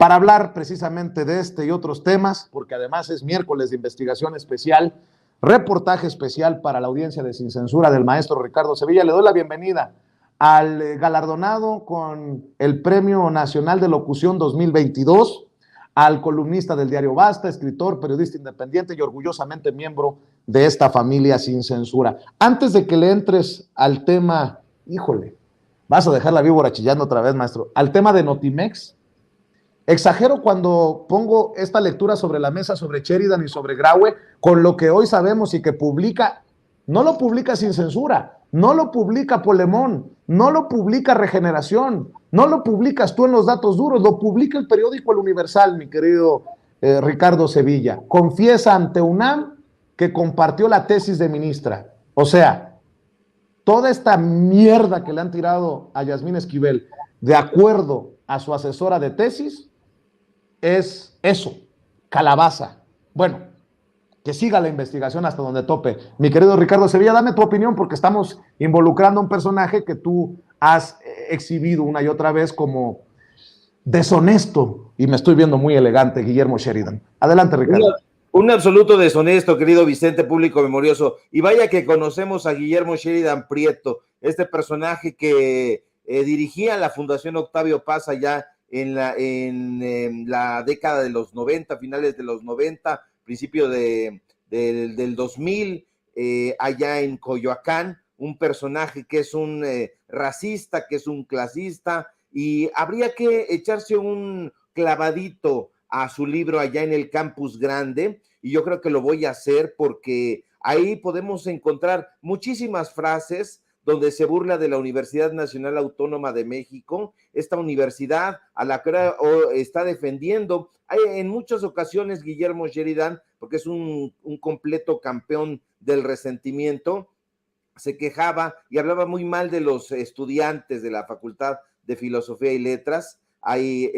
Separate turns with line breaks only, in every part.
para hablar precisamente de este y otros temas, porque además es miércoles de investigación especial, reportaje especial para la audiencia de Sin Censura del maestro Ricardo Sevilla. Le doy la bienvenida al galardonado con el Premio Nacional de Locución 2022, al columnista del diario Basta, escritor, periodista independiente y orgullosamente miembro de esta familia Sin Censura. Antes de que le entres al tema, híjole, vas a dejar la víbora chillando otra vez, maestro, al tema de Notimex. Exagero cuando pongo esta lectura sobre la mesa sobre Sheridan y sobre Graue, con lo que hoy sabemos y que publica, no lo publica Sin Censura, no lo publica Polemón, no lo publica Regeneración, no lo publicas tú en Los Datos Duros, lo publica el periódico El Universal, mi querido Ricardo Sevilla. Confiesa ante UNAM que compartió la tesis de ministra. O sea, toda esta mierda que le han tirado a Yasmín Esquivel, de acuerdo a su asesora de tesis, es eso, calabaza. Bueno, que siga la investigación hasta donde tope. Mi querido Ricardo Sevilla, dame tu opinión porque estamos involucrando a un personaje que tú has exhibido una y otra vez como deshonesto, y me estoy viendo muy elegante, Guillermo Sheridan. Adelante, Ricardo.
Un absoluto deshonesto, querido Vicente, público memorioso. Y vaya que conocemos a Guillermo Sheridan Prieto, este personaje que dirigía la Fundación Octavio Paz allá en la década de los 90, finales de los 90, principio del 2000, allá en Coyoacán, un personaje que es un racista, que es un clasista, y habría que echarse un clavadito a su libro allá en el Campus Grande, y yo creo que lo voy a hacer porque ahí podemos encontrar muchísimas frases donde se burla de la Universidad Nacional Autónoma de México, esta universidad a la que está defendiendo en muchas ocasiones Guillermo Sheridan, porque es un completo campeón del resentimiento, se quejaba y hablaba muy mal de los estudiantes de la Facultad de Filosofía y Letras. Ahí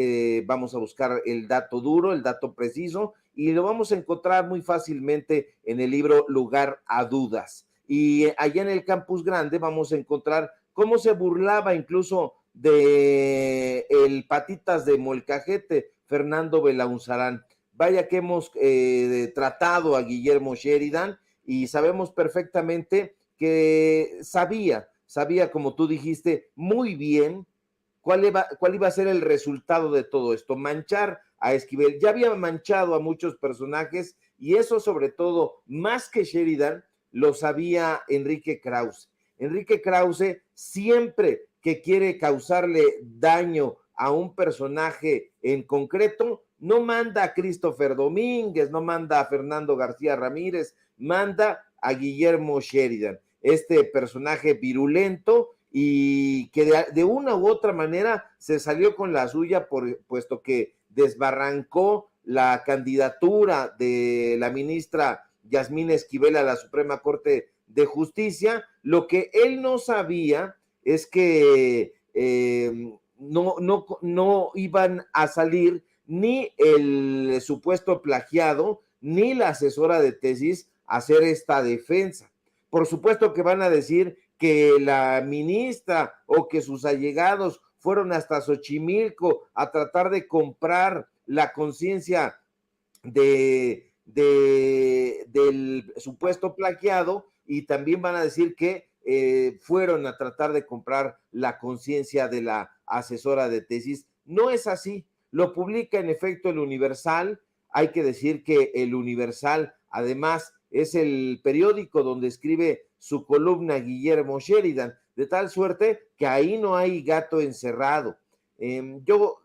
vamos a buscar el dato duro, el dato preciso, y lo vamos a encontrar muy fácilmente en el libro Lugar a Dudas. Y allá en el Campus Grande vamos a encontrar cómo se burlaba incluso de el patitas de molcajete, Fernando Belaunzarán. Vaya que hemos tratado a Guillermo Sheridan y sabemos perfectamente que sabía, como tú dijiste, muy bien cuál iba a ser el resultado de todo esto, manchar a Esquivel. Ya había manchado a muchos personajes y eso sobre todo, más que Sheridan, lo sabía Enrique Krause. Enrique Krause siempre que quiere causarle daño a un personaje en concreto, no manda a Christopher Domínguez, no manda a Fernando García Ramírez, manda a Guillermo Sheridan, este personaje virulento y que de una u otra manera se salió con la suya, puesto que desbarrancó la candidatura de la ministra Yasmín Esquivel a la Suprema Corte de Justicia. Lo que él no sabía es que no iban a salir ni el supuesto plagiado, ni la asesora de tesis a hacer esta defensa. Por supuesto que van a decir que la ministra o que sus allegados fueron hasta Xochimilco a tratar de comprar la conciencia del supuesto plagiado, y también van a decir que fueron a tratar de comprar la conciencia de la asesora de tesis. No es así, lo publica en efecto el Universal. Hay que decir que el Universal además es el periódico donde escribe su columna Guillermo Sheridan, de tal suerte que ahí no hay gato encerrado. Yo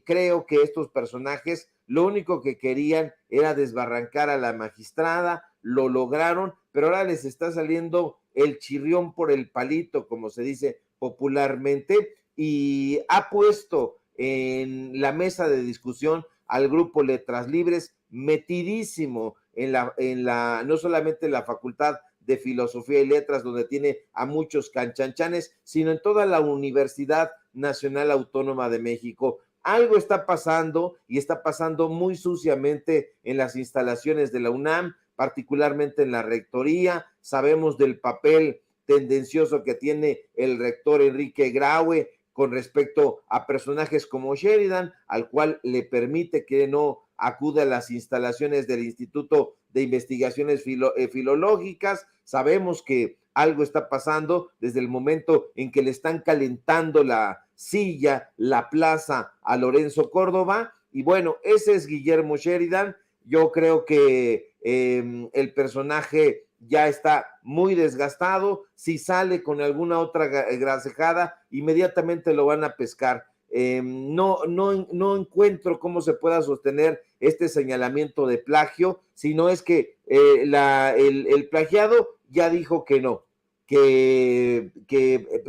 creo que estos personajes lo único que querían era desbarrancar a la magistrada, lo lograron, pero ahora les está saliendo el chirrión por el palito, como se dice popularmente, y ha puesto en la mesa de discusión al grupo Letras Libres, metidísimo no solamente en la Facultad de Filosofía y Letras, donde tiene a muchos canchanchanes, sino en toda la Universidad Nacional Autónoma de México. Algo está pasando, y está pasando muy suciamente en las instalaciones de la UNAM, particularmente en la rectoría. Sabemos del papel tendencioso que tiene el rector Enrique Graue con respecto a personajes como Sheridan, al cual le permite que no acude a las instalaciones del Instituto de Investigaciones Filológicas. Sabemos que algo está pasando desde el momento en que le están calentando la silla, la plaza a Lorenzo Córdoba, y bueno, ese es Guillermo Sheridan. Yo creo que el personaje ya está muy desgastado. Si sale con alguna otra grasejada, inmediatamente lo van a pescar. No encuentro cómo se pueda sostener este señalamiento de plagio, si no es que el plagiado ya dijo que no,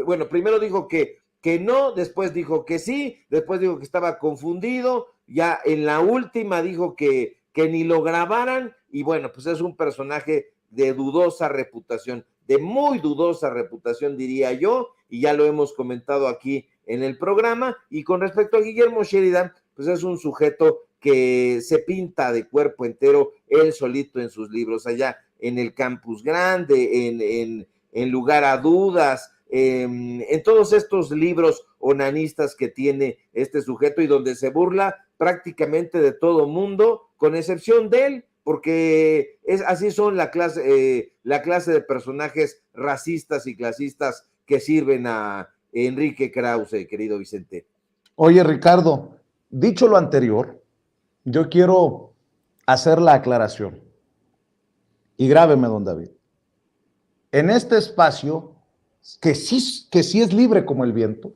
bueno, primero dijo que no, después dijo que sí, después dijo que estaba confundido, ya en la última dijo que ni lo grabaran, y bueno, pues es un personaje de dudosa reputación, de muy dudosa reputación, diría yo, y ya lo hemos comentado aquí en el programa. Y con respecto a Guillermo Sheridan, pues es un sujeto que se pinta de cuerpo entero él solito en sus libros, allá en el Campus Grande, en Lugar a Dudas, en todos estos libros onanistas que tiene este sujeto, y donde se burla prácticamente de todo mundo, con excepción de él, porque así son la clase de personajes racistas y clasistas que sirven a Enrique Krause, querido Vicente.
Oye, Ricardo, dicho lo anterior, yo quiero hacer la aclaración. Y grábeme, don David. En este espacio, que sí es libre como el viento,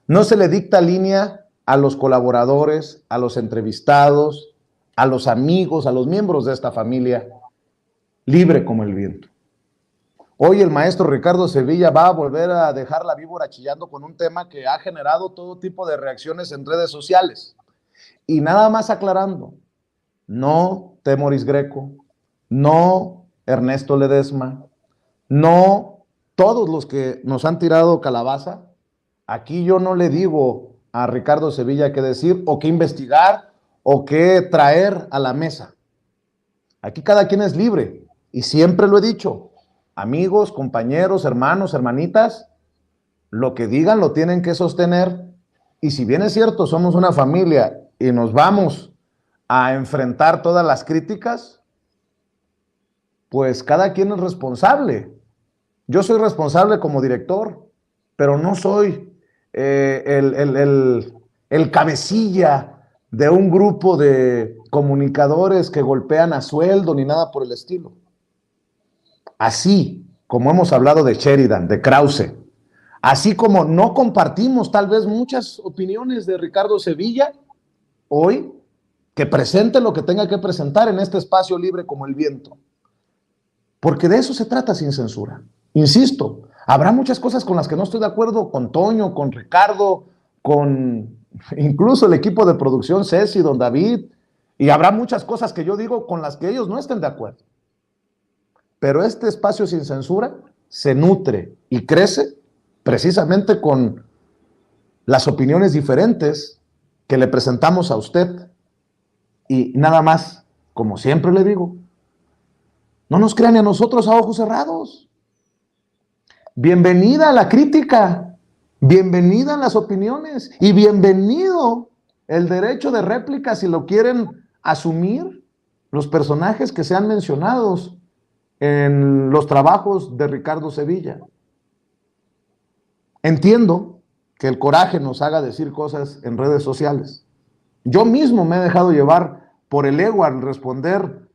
no se le dicta línea a los colaboradores, a los entrevistados, a los amigos, a los miembros de esta familia, libre como el viento. Hoy el maestro Ricardo Sevilla va a volver a dejar la víbora chillando con un tema que ha generado todo tipo de reacciones en redes sociales. Y nada más aclarando, no Temoris Greco, no Ernesto Ledesma, no todos los que nos han tirado calabaza. Aquí yo no le digo a Ricardo Sevilla qué decir o qué investigar o qué traer a la mesa. Aquí cada quien es libre, y siempre lo he dicho, amigos, compañeros, hermanos, hermanitas, lo que digan lo tienen que sostener, y si bien es cierto, somos una familia y nos vamos a enfrentar todas las críticas, pues cada quien es responsable. Yo soy responsable como director, pero no soy el cabecilla de un grupo de comunicadores que golpean a sueldo ni nada por el estilo. Así como hemos hablado de Sheridan, de Krause, así como no compartimos tal vez muchas opiniones de Ricardo Sevilla, hoy que presente lo que tenga que presentar en este espacio libre como el viento. Porque de eso se trata Sin Censura. Insisto, habrá muchas cosas con las que no estoy de acuerdo con Toño, con Ricardo, con incluso el equipo de producción, Ceci, don David, y habrá muchas cosas que yo digo con las que ellos no estén de acuerdo. Pero este espacio Sin Censura se nutre y crece precisamente con las opiniones diferentes que le presentamos a usted. Y nada más, como siempre le digo, no nos crean a nosotros a ojos cerrados. Bienvenida a la crítica, bienvenida a las opiniones y bienvenido el derecho de réplica si lo quieren asumir los personajes que sean mencionados en los trabajos de Ricardo Sevilla. Entiendo que el coraje nos haga decir cosas en redes sociales. Yo mismo me he dejado llevar por el ego al responder,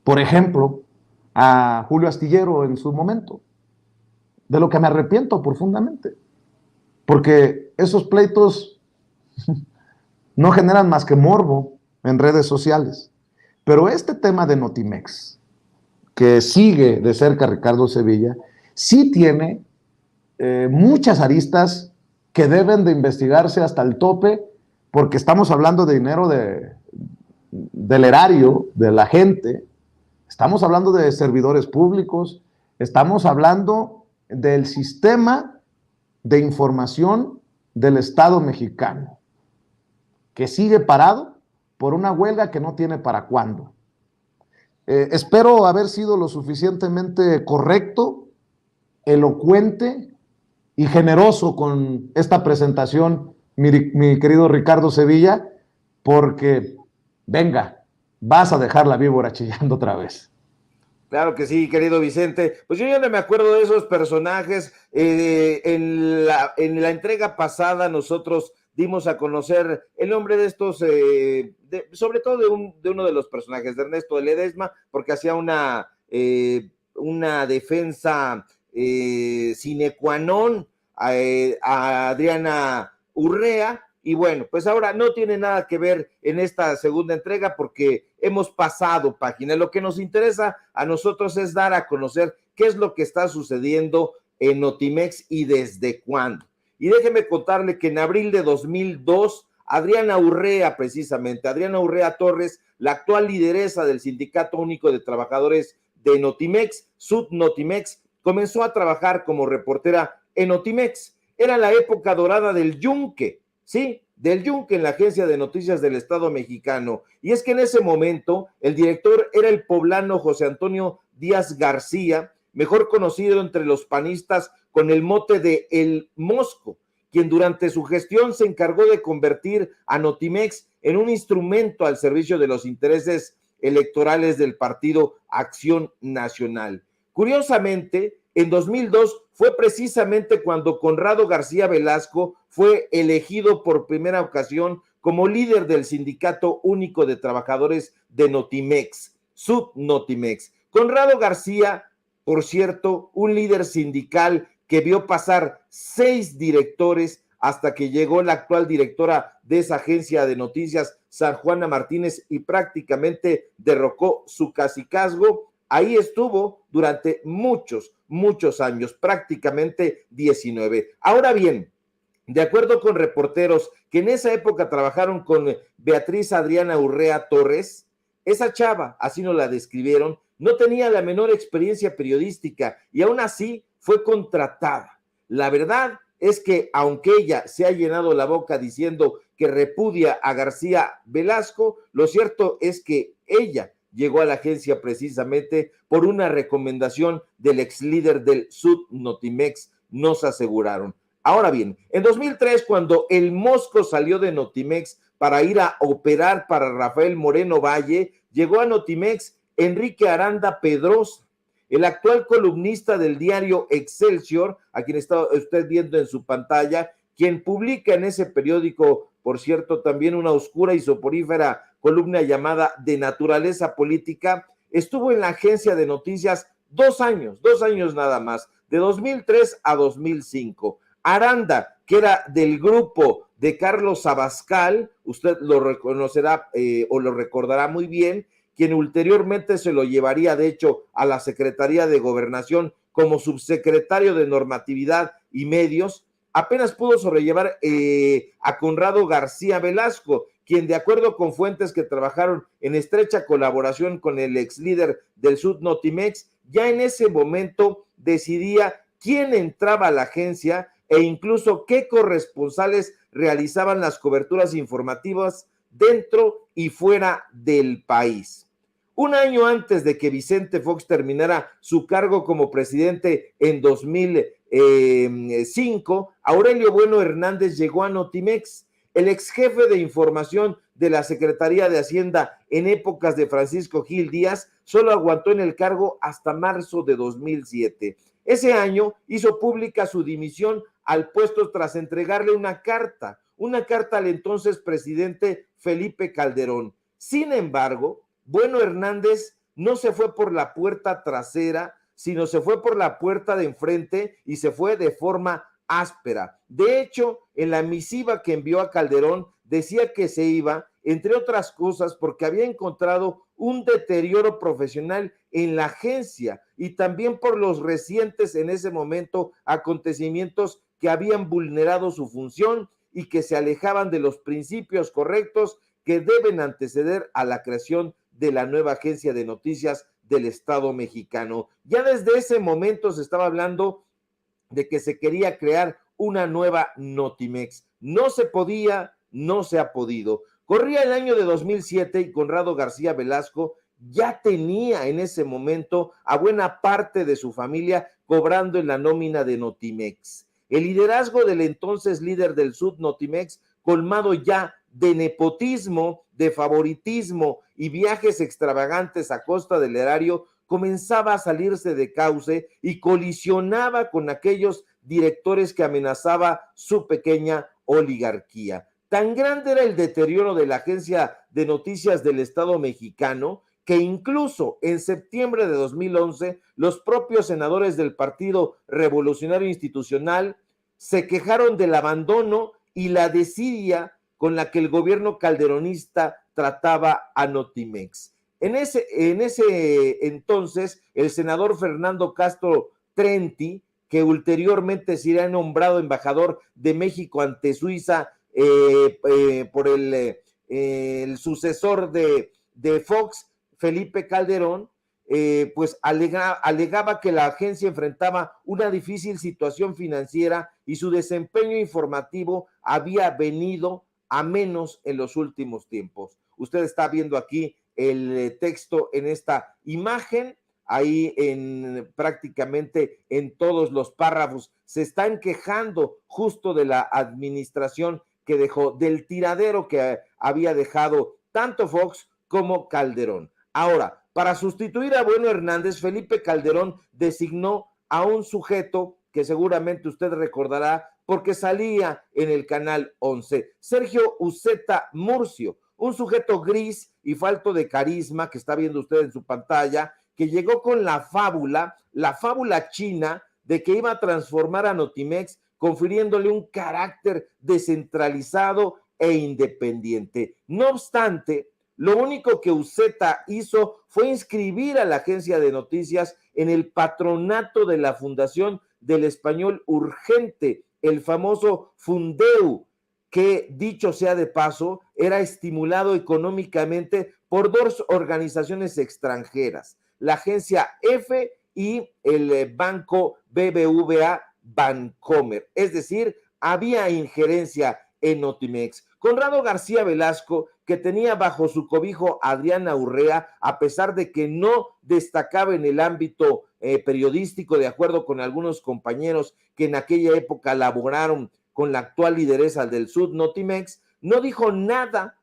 por ejemplo, a Julio Astillero en su momento, de lo que me arrepiento profundamente, porque esos pleitos no generan más que morbo en redes sociales. Pero este tema de Notimex, que sigue de cerca Ricardo Sevilla, sí tiene muchas aristas que deben de investigarse hasta el tope, porque estamos hablando de dinero del erario, de la gente, estamos hablando de servidores públicos, estamos hablando del sistema de información del Estado mexicano, que sigue parado por una huelga que no tiene para cuándo. Espero haber sido lo suficientemente correcto, elocuente y generoso con esta presentación, mi querido Ricardo Sevilla, porque venga, vas a dejar la víbora chillando otra vez.
Claro que sí, querido Vicente. Pues yo ya no me acuerdo de esos personajes. En la entrega pasada nosotros dimos a conocer el nombre de estos, sobre todo de uno de los personajes, de Ernesto de Ledesma, porque hacía una defensa sine qua non a Adriana Urrea. Y bueno, pues ahora no tiene nada que ver en esta segunda entrega porque hemos pasado página. Lo que nos interesa a nosotros es dar a conocer qué es lo que está sucediendo en Notimex y desde cuándo. Y déjeme contarle que en abril de 2002, Adriana Urrea, precisamente, Adriana Urrea Torres, la actual lideresa del Sindicato Único de Trabajadores de Notimex, Sud Notimex, comenzó a trabajar como reportera en Notimex. Era la época dorada del Yunque, sí, del Yunque en la agencia de noticias del Estado mexicano. Y es que en ese momento el director era el poblano José Antonio Díaz García, mejor conocido entre los panistas con el mote de El Mosco, quien durante su gestión se encargó de convertir a Notimex en un instrumento al servicio de los intereses electorales del Partido Acción Nacional. Curiosamente, en 2002 fue precisamente cuando Conrado García Velasco fue elegido por primera ocasión como líder del Sindicato Único de Trabajadores de Notimex, Sud Notimex. Conrado García, por cierto, un líder sindical que vio pasar 6 directores hasta que llegó la actual directora de esa agencia de noticias, San Juana Martínez, y prácticamente derrocó su cacicazgo. Ahí estuvo durante muchos años, prácticamente 19. Ahora bien, de acuerdo con reporteros que en esa época trabajaron con Beatriz Adriana Urrea Torres, esa chava, así nos la describieron, no tenía la menor experiencia periodística y aún así fue contratada. La verdad es que aunque ella se ha llenado la boca diciendo que repudia a García Velasco, lo cierto es que ella llegó a la agencia precisamente por una recomendación del ex líder del Sud Notimex, nos aseguraron. Ahora bien, en 2003, cuando el Mosco salió de Notimex para ir a operar para Rafael Moreno Valle, llegó a Notimex Enrique Aranda Pedrosa, el actual columnista del diario Excelsior, a quien está usted viendo en su pantalla, quien publica en ese periódico, por cierto, también una oscura y soporífera columna llamada De Naturaleza Política. Estuvo en la agencia de noticias 2 años nada más, de 2003 a 2005. Aranda, que era del grupo de Carlos Abascal, usted lo reconocerá o lo recordará muy bien, quien ulteriormente se lo llevaría, de hecho, a la Secretaría de Gobernación como subsecretario de Normatividad y Medios, apenas pudo sobrellevar a Conrado García Velasco, quien, de acuerdo con fuentes que trabajaron en estrecha colaboración con el ex líder del Sud Notimex, ya en ese momento decidía quién entraba a la agencia e incluso qué corresponsales realizaban las coberturas informativas dentro y fuera del país. Un año antes de que Vicente Fox terminara su cargo como presidente en 2005, Aurelio Bueno Hernández llegó a Notimex. El ex jefe de información de la Secretaría de Hacienda en épocas de Francisco Gil Díaz solo aguantó en el cargo hasta marzo de 2007. Ese año hizo pública su dimisión al puesto tras entregarle una carta al entonces presidente Felipe Calderón. Sin embargo, Bueno Hernández no se fue por la puerta trasera, sino se fue por la puerta de enfrente y se fue de forma áspera. De hecho, en la misiva que envió a Calderón decía que se iba, entre otras cosas, porque había encontrado un deterioro profesional en la agencia y también por los recientes en ese momento acontecimientos que habían vulnerado su función y que se alejaban de los principios correctos que deben anteceder a la creación de la nueva agencia de noticias del Estado mexicano. Ya desde ese momento se estaba hablando de que se quería crear una nueva Notimex. No se podía, no se ha podido. Corría el año de 2007 y Conrado García Velasco ya tenía en ese momento a buena parte de su familia cobrando en la nómina de Notimex. el liderazgo del entonces líder del Sud, Notimex, colmado ya de nepotismo, de favoritismo y viajes extravagantes a costa del erario, comenzaba a salirse de cauce y colisionaba con aquellos directores que amenazaba su pequeña oligarquía. Tan grande era el deterioro de la agencia de noticias del Estado mexicano que incluso en septiembre de 2011 los propios senadores del Partido Revolucionario Institucional se quejaron del abandono y la desidia con la que el gobierno calderonista trataba a Notimex. En ese entonces, el senador Fernando Castro Trenti, que ulteriormente sería nombrado embajador de México ante Suiza por el sucesor de Fox, Felipe Calderón, pues alegaba que la agencia enfrentaba una difícil situación financiera y su desempeño informativo había venido a menos en los últimos tiempos. Usted está viendo aquí el texto en esta imagen, ahí prácticamente en todos los párrafos se están quejando justo de la administración que dejó, del tiradero que había dejado tanto Fox como Calderón. Ahora, para sustituir a Bueno Hernández, Felipe Calderón designó a un sujeto que seguramente usted recordará porque salía en el Canal 11, Sergio Uceta Murcio, un sujeto gris y falto de carisma que está viendo usted en su pantalla, que llegó con la fábula china de que iba a transformar a Notimex, confiriéndole un carácter descentralizado e independiente. No obstante, lo único que Uceta hizo fue inscribir a la agencia de noticias en el patronato de la Fundación del Español Urgente, el famoso Fundeu, que dicho sea de paso, era estimulado económicamente por dos organizaciones extranjeras, la agencia F y el banco BBVA Bancomer, es decir, había injerencia en Notimex. Conrado García Velasco, que tenía bajo su cobijo a Adriana Urrea, a pesar de que no destacaba en el ámbito periodístico, de acuerdo con algunos compañeros que en aquella época laboraron con la actual lideresa del Sud, Notimex, no dijo nada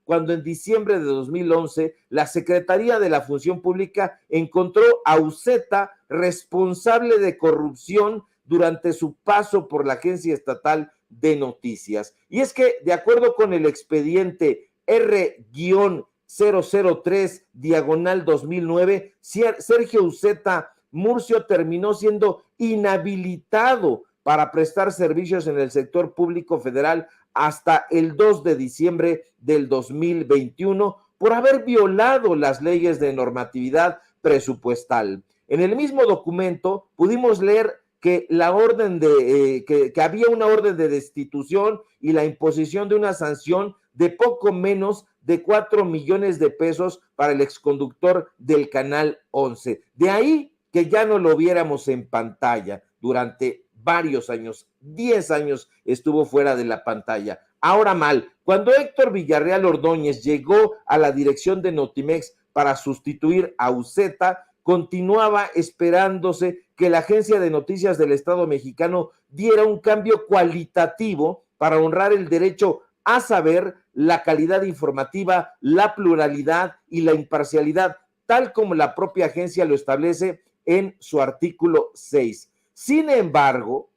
cuando en diciembre de 2011 la Secretaría de la Función Pública encontró a Uceta responsable de corrupción durante su paso por la Agencia Estatal de Noticias. Y es que, de acuerdo con el expediente R-003/2009, Sergio Uceta Murcio terminó siendo inhabilitado para prestar servicios en el sector público federal hasta el 2 de diciembre del 2021 por haber violado las leyes de normatividad presupuestal. En el mismo documento pudimos leer que que había una orden de destitución y la imposición de una sanción de poco menos de 4 millones de pesos para el exconductor del Canal 11. De ahí que ya no lo viéramos en pantalla durante varios años, 10 años estuvo fuera de la pantalla. Ahora mal, cuando Héctor Villarreal Ordóñez llegó a la dirección de Notimex para sustituir a Uceta, continuaba esperándose que la Agencia de Noticias del Estado mexicano diera un cambio cualitativo para honrar el derecho a saber, la calidad informativa, la pluralidad y la imparcialidad, tal como la propia agencia lo establece en su artículo 6. Sin embargo,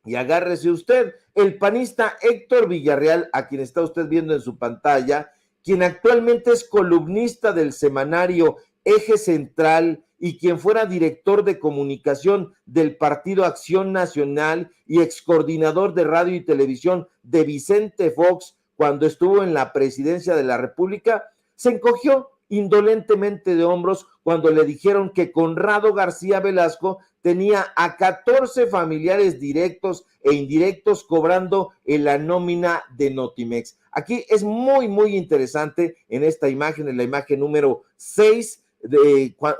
y agárrese usted, el panista Héctor Villarreal, a quien está usted viendo en su pantalla, quien actualmente es columnista del semanario Eje Central y quien fuera director de comunicación del Partido Acción Nacional y excoordinador de radio y televisión de Vicente Fox cuando estuvo en la presidencia de la República, se encogió indolentemente de hombros cuando le dijeron que Conrado García Velasco tenía a 14 familiares directos e indirectos cobrando en la nómina de Notimex. Aquí es muy, muy interesante en esta imagen, en la imagen número 6,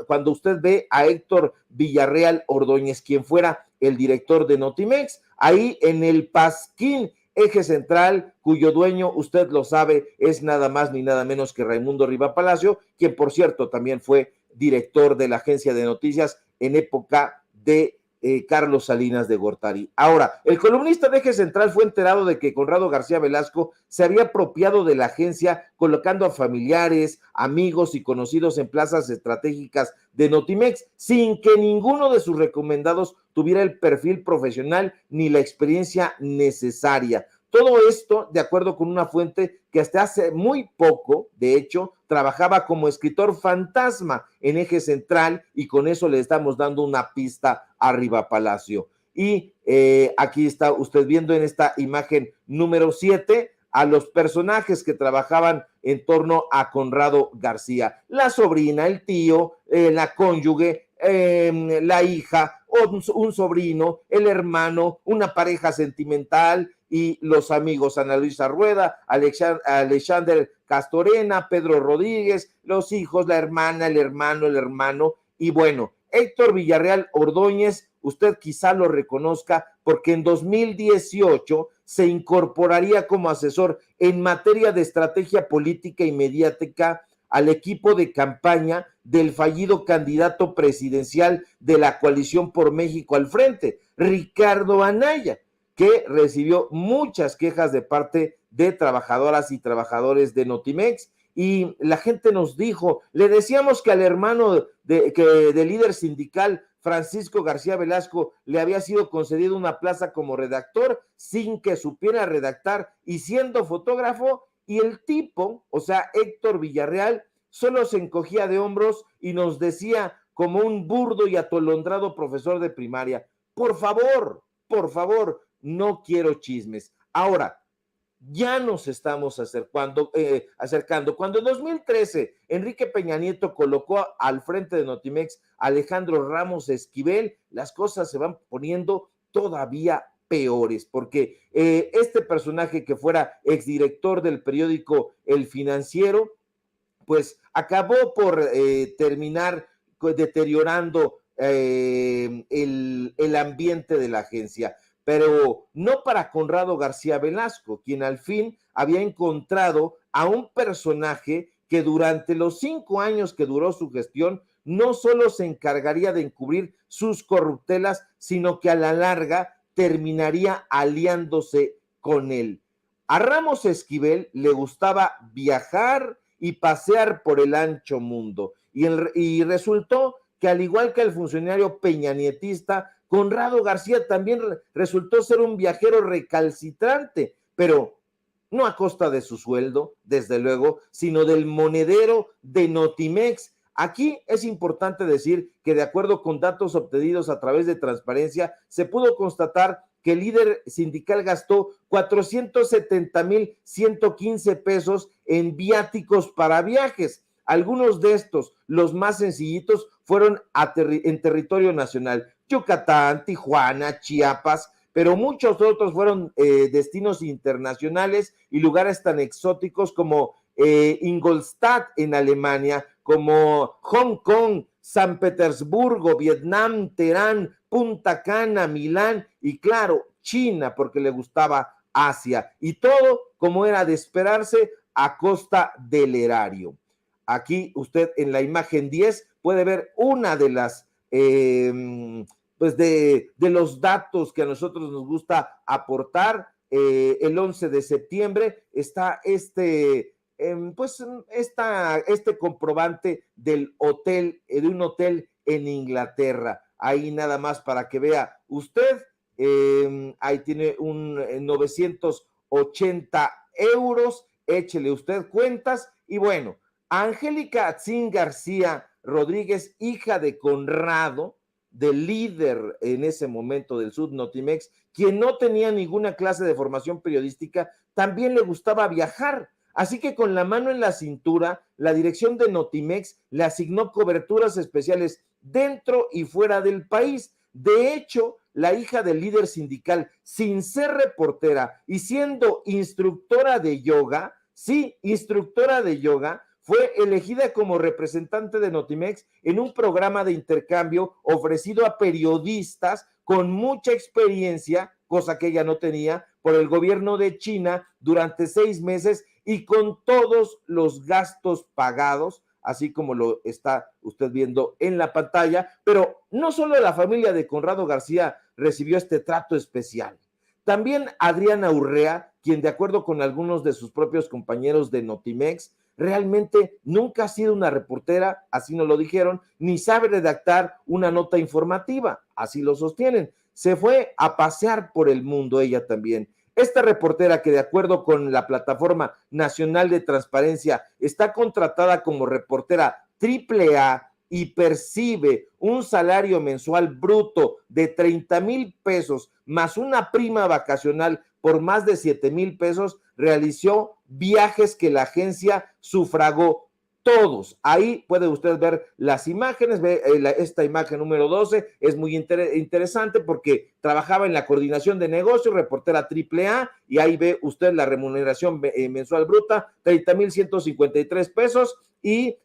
cuando usted ve a Héctor Villarreal Ordóñez, quien fuera el director de Notimex, ahí en el pasquín Eje Central, cuyo dueño, usted lo sabe, es nada más ni nada menos que Raimundo Riva Palacio, quien por cierto también fue director de la agencia de noticias en época de Carlos Salinas de Gortari. Ahora, el columnista de Eje Central fue enterado de que Conrado García Velasco se había apropiado de la agencia colocando a familiares, amigos y conocidos en plazas estratégicas de Notimex sin que ninguno de sus recomendados tuviera el perfil profesional ni la experiencia necesaria. Todo esto de acuerdo con una fuente que hasta hace muy poco, de hecho, trabajaba como escritor fantasma en Eje Central y con eso le estamos dando una pista arriba Palacio. Y aquí está usted viendo en esta imagen número 7 a los personajes que trabajaban en torno a Conrado García. La sobrina, el tío, la cónyuge, la hija, un sobrino, el hermano, una pareja sentimental y los amigos Ana Luisa Rueda, Alexander Castorena, Pedro Rodríguez, los hijos, la hermana, el hermano y bueno, Héctor Villarreal Ordóñez, usted quizá lo reconozca porque en 2018 se incorporaría como asesor en materia de estrategia política y mediática al equipo de campaña del fallido candidato presidencial de la Coalición por México al Frente, Ricardo Anaya, que recibió muchas quejas de parte de trabajadoras y trabajadores de Notimex, y la gente nos dijo, le decíamos que al hermano de líder sindical, Francisco García Velasco, le había sido concedido una plaza como redactor sin que supiera redactar y siendo fotógrafo, y el tipo, o sea, Héctor Villarreal, solo se encogía de hombros y nos decía como un burdo y atolondrado profesor de primaria, por favor, no quiero chismes. Ahora, ya nos estamos acercando. Cuando en 2013 Enrique Peña Nieto colocó al frente de Notimex a Alejandro Ramos Esquivel, las cosas se van poniendo todavía peores, porque este personaje que fuera exdirector del periódico El Financiero, pues acabó por terminar deteriorando el ambiente de la agencia, pero no para Conrado García Velasco, quien al fin había encontrado a un personaje que durante los 5 años que duró su gestión no solo se encargaría de encubrir sus corruptelas, sino que a la larga terminaría aliándose con él. A Ramos Esquivel le gustaba viajar y pasear por el ancho mundo, y resultó que al igual que el funcionario peñanietista, Conrado García también resultó ser un viajero recalcitrante, pero no a costa de su sueldo, desde luego, sino del monedero de Notimex. Aquí es importante decir que de acuerdo con datos obtenidos a través de Transparencia, se pudo constatar que el líder sindical gastó 470,115 pesos en viáticos para viajes. Algunos de estos, los más sencillitos, fueron en territorio nacional, Yucatán, Tijuana, Chiapas, pero muchos otros fueron destinos internacionales y lugares tan exóticos como Ingolstadt en Alemania, como Hong Kong, San Petersburgo, Vietnam, Teherán, Punta Cana, Milán y claro, China, porque le gustaba Asia. Y todo, como era de esperarse, a costa del erario. Aquí usted en la imagen 10 puede ver una de las pues de los datos que a nosotros nos gusta aportar. El 11 de septiembre está este comprobante del hotel, de un hotel en Inglaterra. Ahí nada más para que vea usted, ahí tiene un 980 euros, échele usted cuentas y bueno, Angélica Atzin García Rodríguez, hija de Conrado, del líder en ese momento del Sud Notimex, quien no tenía ninguna clase de formación periodística, también le gustaba viajar. Así que con la mano en la cintura, la dirección de Notimex le asignó coberturas especiales dentro y fuera del país. De hecho, la hija del líder sindical, sin ser reportera y siendo instructora de yoga, fue elegida como representante de Notimex en un programa de intercambio ofrecido a periodistas con mucha experiencia, cosa que ella no tenía, por el gobierno de China durante 6 meses y con todos los gastos pagados. así como lo está usted viendo en la pantalla. Pero no solo la familia de Conrado García recibió este trato especial, también Adriana Urrea, quien de acuerdo con algunos de sus propios compañeros de Notimex, realmente nunca ha sido una reportera, así nos lo dijeron, ni sabe redactar una nota informativa, así lo sostienen. Se fue a pasear por el mundo ella también. Esta reportera, que de acuerdo con la Plataforma Nacional de Transparencia está contratada como reportera AAA y percibe un salario mensual bruto de 30,000 pesos más una prima vacacional por más de 7,000 pesos, realizó viajes que la agencia sufragó todos. Ahí puede usted ver las imágenes, ve esta imagen número 12, es muy interesante porque trabajaba en la coordinación de negocios, reportera AAA, y ahí ve usted la remuneración mensual bruta, 30,153 pesos, y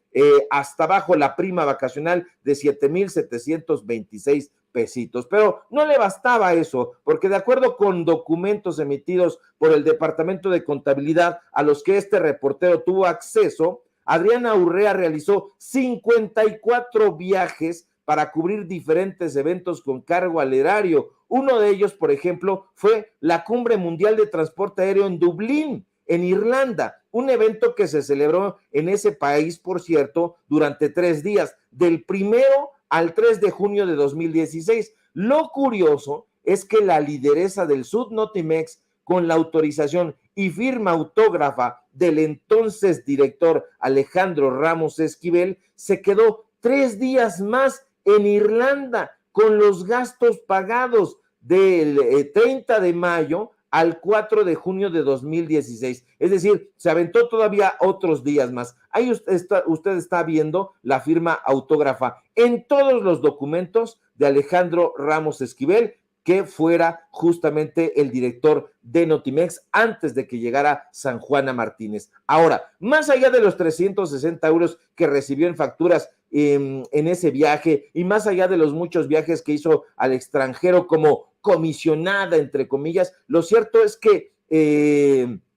hasta abajo la prima vacacional de 7,726 pesitos. Pero no le bastaba eso, porque de acuerdo con documentos emitidos por el Departamento de Contabilidad a los que este reportero tuvo acceso, Adriana Urrea realizó 54 viajes para cubrir diferentes eventos con cargo al erario. Uno de ellos, por ejemplo, fue la Cumbre Mundial de Transporte Aéreo en Dublín, en Irlanda, un evento que se celebró en ese país, por cierto, durante 3 días, del 1 al 3 de junio de 2016. Lo curioso es que la lideresa del Sud Notimex, con la autorización y firma autógrafa del entonces director Alejandro Ramos Esquivel, se quedó 3 días más en Irlanda con los gastos pagados del 30 de mayo al 4 de junio de 2016. Es decir, se aventó todavía otros días más. Ahí usted está viendo la firma autógrafa en todos los documentos de Alejandro Ramos Esquivel, que fuera justamente el director de Notimex antes de que llegara San Juana Martínez. Ahora, más allá de los 360 euros que recibió en facturas en ese viaje, y más allá de los muchos viajes que hizo al extranjero como comisionada, entre comillas, lo cierto es que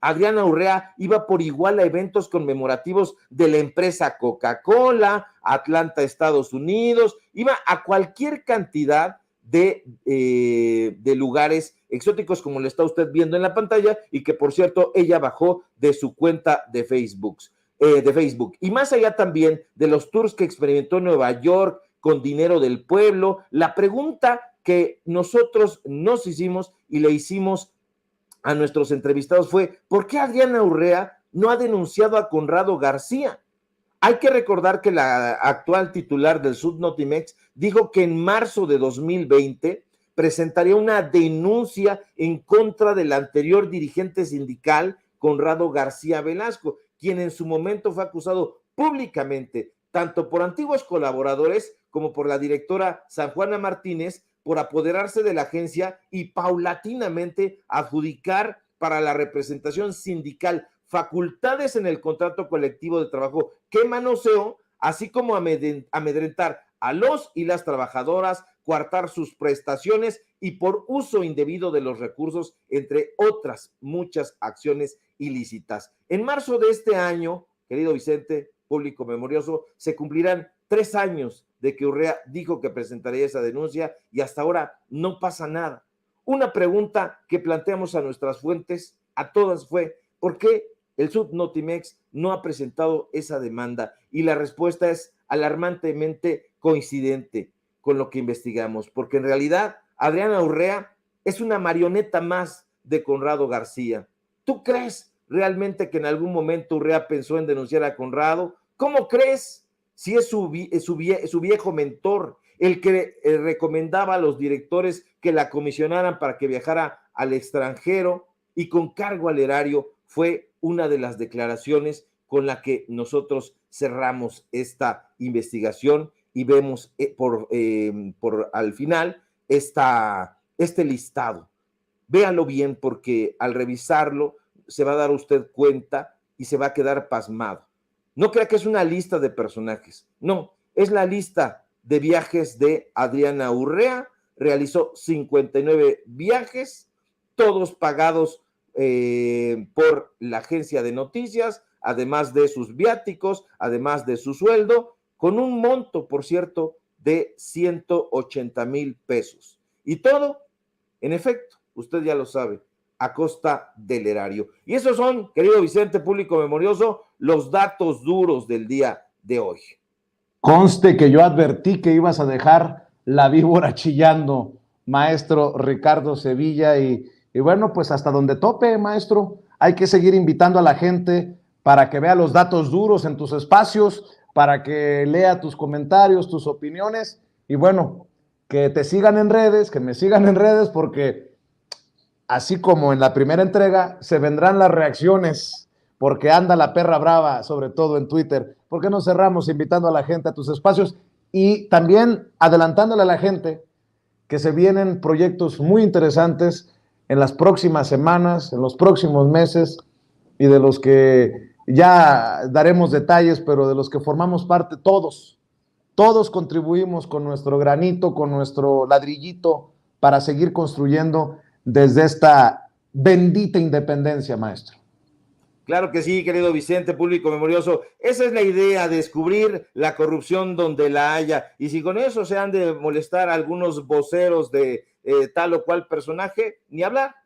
Adriana Urrea iba por igual a eventos conmemorativos de la empresa Coca-Cola, Atlanta, Estados Unidos, iba a cualquier cantidad de lugares exóticos, como lo está usted viendo en la pantalla, y que por cierto ella bajó de su cuenta de Facebook. Y más allá también de los tours que experimentó en Nueva York con dinero del pueblo, la pregunta que nosotros nos hicimos y le hicimos a nuestros entrevistados fue: ¿por qué Adriana Urrea no ha denunciado a Conrado García? Hay que recordar que la actual titular del Sud Notimex dijo que en marzo de 2020 presentaría una denuncia en contra del anterior dirigente sindical, Conrado García Velasco, quien en su momento fue acusado públicamente, tanto por antiguos colaboradores como por la directora San Juana Martínez, por apoderarse de la agencia y paulatinamente adjudicar para la representación sindical facultades en el contrato colectivo de trabajo que manoseó, así como amedrentar a los y las trabajadoras, coartar sus prestaciones y por uso indebido de los recursos, entre otras muchas acciones ilícitas. En marzo de este año, querido Vicente, público memorioso, se cumplirán 3 años de que Urrea dijo que presentaría esa denuncia y hasta ahora no pasa nada. Una pregunta que planteamos a nuestras fuentes, a todas, fue: ¿por qué el Sud Notimex no ha presentado esa demanda? Y la respuesta es alarmantemente coincidente con lo que investigamos, porque en realidad Adriana Urrea es una marioneta más de Conrado García. ¿Tú crees realmente que en algún momento Urrea pensó en denunciar a Conrado? ¿Cómo crees? Si es su viejo mentor, el que recomendaba a los directores que la comisionaran para que viajara al extranjero y con cargo al erario, fue una de las declaraciones con la que nosotros cerramos esta investigación y vemos por al final este listado. Véalo bien, porque al revisarlo se va a dar usted cuenta y se va a quedar pasmado. No crea que es una lista de personajes, no, es la lista de viajes de Adriana Urrea. Realizó 59 viajes, todos pagados por la agencia de noticias, además de sus viáticos, además de su sueldo, con un monto, por cierto, de 180,000 pesos. Y todo, en efecto, usted ya lo sabe, a costa del erario. Y esos son, querido Vicente, público memorioso, los datos duros del día de hoy.
Conste que yo advertí que ibas a dejar la víbora chillando, maestro Ricardo Sevilla, y bueno, pues hasta donde tope, maestro. Hay que seguir invitando a la gente para que vea los datos duros en tus espacios, para que lea tus comentarios, tus opiniones, y bueno, que te sigan en redes, que me sigan en redes, porque así como en la primera entrega, se vendrán las reacciones, porque anda la perra brava, sobre todo en Twitter. ¿Por qué no cerramos invitando a la gente a tus espacios y también adelantándole a la gente que se vienen proyectos muy interesantes en las próximas semanas, en los próximos meses, y de los que ya daremos detalles, pero de los que formamos parte todos contribuimos con nuestro granito, con nuestro ladrillito para seguir construyendo desde esta bendita independencia, maestro.
Claro que sí, querido Vicente, público memorioso. Esa es la idea, descubrir la corrupción donde la haya. Y si con eso se han de molestar algunos voceros de tal o cual personaje, ni hablar.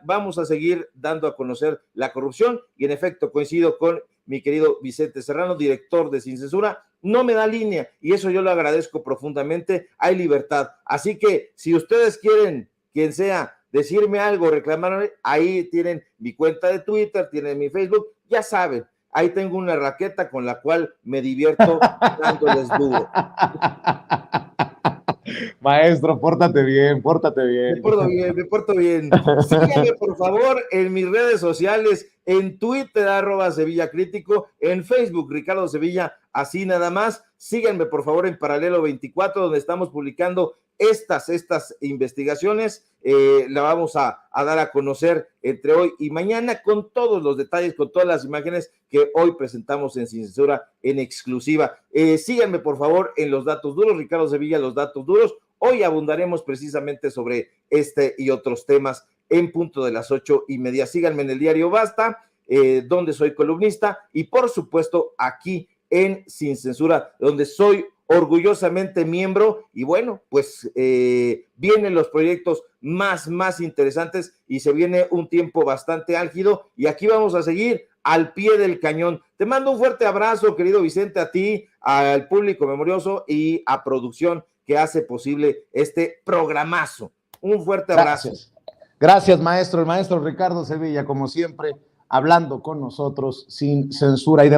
Vamos a seguir dando a conocer la corrupción. Y en efecto, coincido con mi querido Vicente Serrano, director de Sin Censura. No me da línea y eso yo lo agradezco profundamente. Hay libertad. Así que si ustedes quieren, quien sea, decirme algo, reclamarme, ahí tienen mi cuenta de Twitter, tienen mi Facebook, ya saben, ahí tengo una raqueta con la cual me divierto dándoles duro.
Maestro, pórtate bien, pórtate bien.
Me porto bien. Síganme, por favor, en mis redes sociales, en Twitter, @SevillaCrítico, en Facebook, Ricardo Sevilla, así nada más. Síganme, por favor, en Paralelo 24, donde estamos publicando estas investigaciones. La vamos a dar a conocer entre hoy y mañana con todos los detalles, con todas las imágenes que hoy presentamos en Sin Censura en exclusiva. Síganme, por favor, en los datos duros, Ricardo Sevilla, los datos duros. Hoy abundaremos precisamente sobre este y otros temas en punto de las 8:30. Síganme en el diario Basta, donde soy columnista, y por supuesto aquí en Sin Censura, donde soy orgullosamente miembro. Y bueno, pues vienen los proyectos más interesantes y se viene un tiempo bastante álgido y aquí vamos a seguir al pie del cañón. Te mando un fuerte abrazo, querido Vicente, a ti, al público memorioso y a producción que hace posible este programazo. Un fuerte abrazo.
Gracias, maestro. El maestro Ricardo Sevilla, como siempre, hablando con nosotros sin censura y de